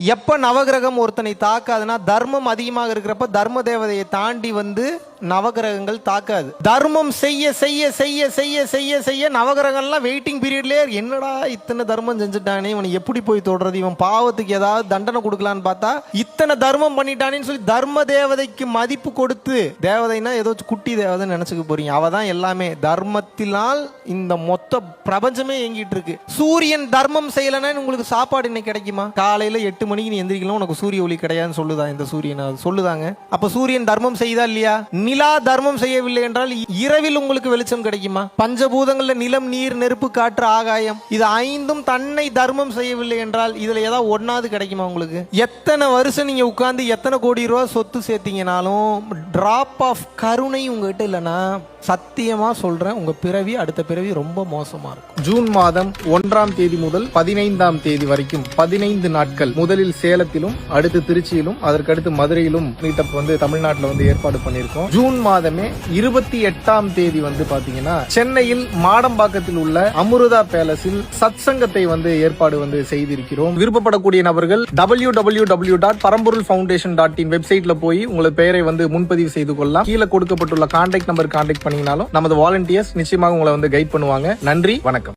எப்ப நவகிரகம் ஒருத்தனை தாக்காதுன்னா தர்மம் அதிகமாக இருக்கிறப்ப தர்ம தேவதையை தாண்டி வந்து நவகிரகங்கள் தாக்காது. தர்மம் செய்ய செய்ய செய்ய செய்ய செய்ய செய்ய நவகிரகங்கள்லாம் வெயிட்டிங் பீரியட்லயே என்னடா இத்தனை தர்மம் செஞ்சுட்டானே, இவனை எப்படி போய் தொடர்றது, இவன் பாவத்துக்கு ஏதாவது தண்டனை கொடுக்கலான்னு பார்த்தா இத்தனை தர்மம் பண்ணிட்டானேன்னு சொல்லி தர்ம தேவதைக்கு மதிப்பு கொடுத்து, தேவதைனா ஏதோ குட்டி தேவதைன்னு நினைச்சுக்க போறீங்க, அவதான் எல்லாமே. தர்மத்தினால் இந்த மொத்த பிரபஞ்சமே இயங்கிட்டு இருக்கு. சூரியன் தர்மம் செய்யலன்னா உங்களுக்கு சாப்பாடு இன்னைக்கு கிடைக்குமா? காலையில 8 மணிக்கு நீ எந்திரிக்கலாம், உனக்கு சூரிய ஒளி கிடையாதுன்னு சொல்லுதா இந்த சூரியன்? அது சொல்லுதாங்க. அப்ப சூரியன் தர்மம் செய்தா இல்லையா? நிலா தர்மம் செய்யவில்லை என்றால் இரவில் உங்களுக்கு வெளிச்சம் கிடைக்குமா? பஞ்சபூதங்கள்ல நிலம், நீர், நெருப்பு, காற்று, ஆகாயம், இது 5ம் தன்னை தர்மம் செய்யவில்லை என்றால் இதுல ஏதாவது ஒன்னாவது கிடைக்குமா உங்களுக்கு? எத்தனை வருஷம் நீங்க உட்கார்ந்து எத்தனை கோடி ரூபாய் சொத்து சேர்த்தீங்கனாலும் டிராப் ஆஃப் கருணை உங்ககிட்ட இல்லைன்னா சத்தியமா சொல்றேன், உங்க பிறவி அடுத்த பிறவி ரொம்ப மோசமா இருக்கும். ஜூன் மாதம் 1ஆம் தேதி முதல் 15ஆம் தேதி வரைக்கும் 15 நாட்கள் முதலில் சேலத்திலும், அடுத்து திருச்சியிலும், அதற்கடுத்து மதுரையிலும் மீட்டப் வந்து தமிழ்நாட்டில் வந்து ஏற்பாடு பண்ணியிருக்கோம். ஜூன் மாதமே 28ஆம் தேதி வந்து பாத்தீங்கன்னா சென்னையில் மாடம்பாக்கத்தில் உள்ள அமுருதா பேலஸில் சத்சங்கத்தை வந்து ஏற்பாடு வந்து செய்திருக்கிறோம். விருப்பப்படக்கூடிய நபர்கள் www.paramporulfoundation.in வெப்சைட்ல போய் உங்களது பெயரை வந்து முன்பதிவு செய்து கொள்ளலாம். கீழே கொடுக்கப்பட்டுள்ள கான்டாக்ட் நம்பர் கான்டாக்ட் பண்ணீங்கனாலும் நமது வாலண்டியர்ஸ் நிச்சயமாக உங்களை வந்து கைட் பண்ணுவாங்க. நன்றி, வணக்கம்.